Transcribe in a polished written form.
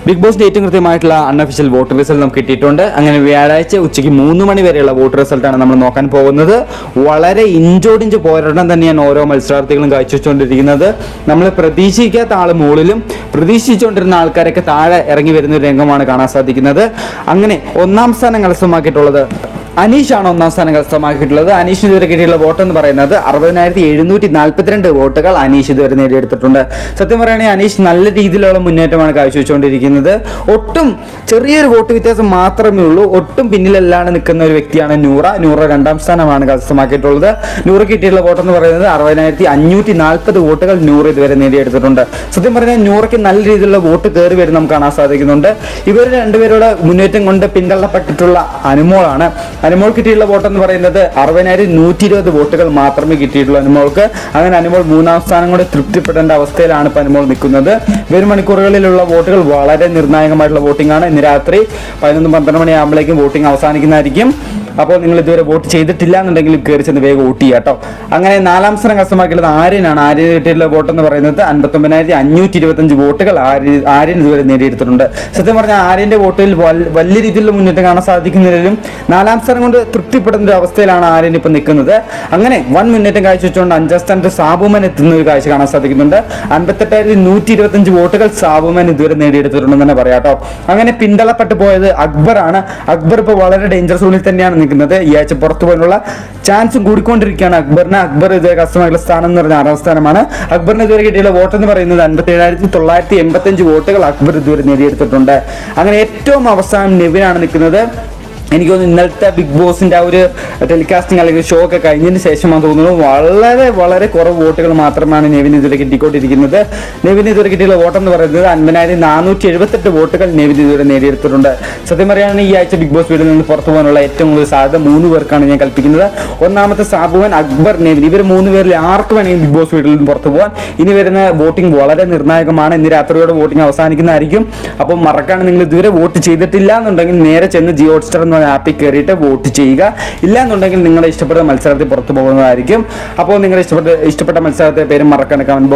Big ബോസിന്റെ ഏറ്റവും കൃത്യമായിട്ടുള്ള അൺഒഫീഷ്യൽ വോട്ട് റിസൾട്ട് നമുക്ക് കിട്ടിയിട്ടുണ്ട്. അങ്ങനെ വ്യാഴാഴ്ച ഉച്ചയ്ക്ക് 3 മണി വരെയുള്ള വോട്ട് റിസൾട്ടാണ് നമ്മൾ നോക്കാൻ പോകുന്നത്. വളരെ ഇഞ്ചോടിഞ്ച് പോരാട്ടം തന്നെയാണ് ഓരോ മത്സരാർത്ഥികളും കാഴ്ചവെച്ചുകൊണ്ടിരിക്കുന്നത്. നമ്മൾ പ്രതീക്ഷിക്കാത്ത ആൾ മുകളിലും പ്രതീക്ഷിച്ചുകൊണ്ടിരുന്ന ആൾക്കാരൊക്കെ താഴെ ഇറങ്ങി വരുന്ന ഒരു രംഗമാണ് കാണാൻ സാധിക്കുന്നത്. അങ്ങനെ ഒന്നാം സ്ഥാനം കരസ്ഥമാക്കിയിട്ടുള്ളത് അനീഷാണ്. ഒന്നാം സ്ഥാനം കരസ്ഥമാക്കിയിട്ടുള്ളത്. അനീഷിന് ഇതുവരെ കിട്ടിയുള്ള വോട്ട് എന്ന് പറയുന്നത് 60,742 വോട്ടുകൾ അനീഷ് ഇതുവരെ നേടിയെടുത്തിട്ടുണ്ട്. സത്യം പറയുകയാണെങ്കിൽ അനീഷ് നല്ല രീതിയിലുള്ള മുന്നേറ്റമാണ് കാഴ്ചവെച്ചുകൊണ്ടിരിക്കുന്നത്. ഒട്ടും ചെറിയൊരു വോട്ട് വ്യത്യാസം മാത്രമേ ഉള്ളൂ. ഒട്ടും പിന്നിലല്ലാണ്ട് നിൽക്കുന്ന ഒരു വ്യക്തിയാണ് നൂറ. നൂറ 2ാം സ്ഥാനമാണ് കരസ്ഥമാക്കിയിട്ടുള്ളത്. നൂറ കിട്ടിയുള്ള വോട്ട് എന്ന് പറയുന്നത് 60,540 വോട്ടുകൾ നൂറ് ഇതുവരെ നേടിയെടുത്തിട്ടുണ്ട്. സത്യം പറഞ്ഞാൽ നൂറയ്ക്ക് നല്ല രീതിയിലുള്ള വോട്ട് കയറി വരും നമുക്ക് കാണാൻ സാധിക്കുന്നുണ്ട്. ഇവർ രണ്ടുപേരുടെ മുന്നേറ്റം കൊണ്ട് പിന്തള്ളപ്പെട്ടിട്ടുള്ള അനുമോളാണ്. അനുമോൾ കിട്ടിയുള്ള വോട്ട് എന്ന് പറയുന്നത് 60,120 വോട്ടുകൾ മാത്രമേ കിട്ടിയിട്ടുള്ളൂ അനുമോൾക്ക്. അങ്ങനെ അനുമോൾ 3ാം സ്ഥാനം കൊണ്ട് തൃപ്തിപ്പെടേണ്ട അവസ്ഥയിലാണ് ഇപ്പം അനുമോൾ നിൽക്കുന്നത്. വരും മണിക്കൂറുകളിലുള്ള വോട്ടുകൾ വളരെ നിർണായകമായിട്ടുള്ള വോട്ടിംഗ് ആണ്. ഇന്ന് രാത്രി 11-12 മണിയാകുമ്പോഴേക്കും വോട്ടിംഗ് അവസാനിക്കുന്നതായിരിക്കും. അപ്പോൾ നിങ്ങൾ ഇതുവരെ വോട്ട് ചെയ്തിട്ടില്ല എന്നുണ്ടെങ്കിൽ കയറി ചെന്ന് വേഗം വോട്ട് ചെയ്യുക കേട്ടോ. അങ്ങനെ 4ാം സ്ഥാനം കരസ്ഥമാക്കിയത് ആര്യനാണ്. ആര്യന് കിട്ടിയിട്ടുള്ള വോട്ട് എന്ന് പറയുന്നത് 59,525 വോട്ടുകൾ ആര്യൻ ഇതുവരെ നേടിയെടുത്തിട്ടുണ്ട്. സത്യം പറഞ്ഞാൽ ആര്യന്റെ വോട്ടിൽ വലിയ രീതിയിലുള്ള മുന്നേറ്റം കാണാൻ സാധിക്കുന്നതിലും 4ാം സ്ഥാനം കൊണ്ട് തൃപ്തിപ്പെടുന്ന ഒരു അവസ്ഥയിലാണ് ആര്യൻ ഇപ്പം നിൽക്കുന്നത്. അങ്ങനെ വൻ മുന്നേറ്റം കാഴ്ചവെച്ചുകൊണ്ട് 5ാം സ്ഥാനത്ത് സാബുമൻ എത്തുന്ന ഒരു കാഴ്ച കാണാൻ സാധിക്കുന്നുണ്ട്. 58,125 വോട്ടുകൾ സാബുമൻ ഇതുവരെ നേടിയെടുത്തിട്ടുണ്ടെന്ന് തന്നെ പറയാം കേട്ടോ. അങ്ങനെ പിന്തള്ളപ്പെട്ടു പോയത് അക്ബറാണ്. അക്ബർ ഇപ്പോൾ വളരെ ഡേഞ്ചർ സോണിൽ തന്നെയാണ് നിൽക്കുന്നത്. ഈ ആഴ്ച പുറത്തു പോകാനുള്ള ചാൻസും കൂടിക്കൊണ്ടിരിക്കുകയാണ് അക്ബറിന്. അക്ബർ ഇതുവരെ കരസ്ഥമാക്കിയുള്ള സ്ഥാനം എന്ന് പറഞ്ഞാൽ 6ാം സ്ഥാനമാണ്. അക്ബറിന് ഇതുവരെ കിട്ടിയുള്ള വോട്ട് എന്ന് പറയുന്നത് 57,985 വോട്ടുകൾ അക്ബർ ഇതുവരെ നേടിയെടുത്തിട്ടുണ്ട്. അങ്ങനെ ഏറ്റവും അവസാനം നെവിനാണ് നിൽക്കുന്നത്. എനിക്ക് തോന്നുന്നു ഇന്നലത്തെ ബിഗ് ബോസിന്റെ ആ ഒരു ടെലികാസ്റ്റിംഗ് അല്ലെങ്കിൽ ഷോ ഒക്കെ കഴിഞ്ഞതിന് ശേഷമാണ് തോന്നുന്നു വളരെ വളരെ കുറവ് വോട്ടുകൾ മാത്രമാണ് നെവിന് ഇതുവരെ കിട്ടിക്കൊണ്ടിരിക്കുന്നത്. നെവിന് ഇതുവരെ കിട്ടിയുള്ള വോട്ട് എന്ന് പറയുന്നത് 50,478 വോട്ടുകൾ നെവിന് ഇതുവരെ നേടിയെടുത്തിട്ടുണ്ട്. സത്യം പറയുകയാണെങ്കിൽ ഈ ആഴ്ച ബിഗ് ബോസ് വീട്ടിൽ നിന്ന് പുറത്തു പോകാനുള്ള ഏറ്റവും കൂടുതൽ സാധ്യത 3 പേർക്കാണ് ഞാൻ കൽപ്പിക്കുന്നത്. ഒന്നാമത്തെ സാബുവൻ, അക്ബർ, നെവിൻ. ഇവർ 3 പേരിൽ ആർക്ക് വേണമെങ്കിൽ ബിഗ് ബോസ് വീട്ടിൽ നിന്ന് പുറത്തു പോകാൻ. ഇനി വരുന്ന വോട്ടിംഗ് വളരെ നിർണായകമാണ്. ഇന്ന് രാത്രിയോടെ വോട്ടിംഗ് അവസാനിക്കുന്നതായിരിക്കും. അപ്പോൾ മറക്കാണ്, നിങ്ങൾ ഇതുവരെ വോട്ട് ചെയ്തിട്ടില്ല എന്നുണ്ടെങ്കിൽ നേരെ ചെന്ന് ജിയോ ഹോട്ട്സ്റ്റാർ എന്ന ആപ്പിൽ കയറിയിട്ട് വോട്ട് ചെയ്യുക. ഇല്ല എന്നുണ്ടെങ്കിൽ നിങ്ങളുടെ ഇഷ്ടപ്പെട്ട മത്സരത്തിൽ പുറത്തു പോകുന്നതായിരിക്കും. അപ്പോൾ നിങ്ങളുടെ ഇഷ്ടപ്പെട്ട മത്സരത്തെ പേര് മറക്കാൻ കമന്റ് ബോക്സ്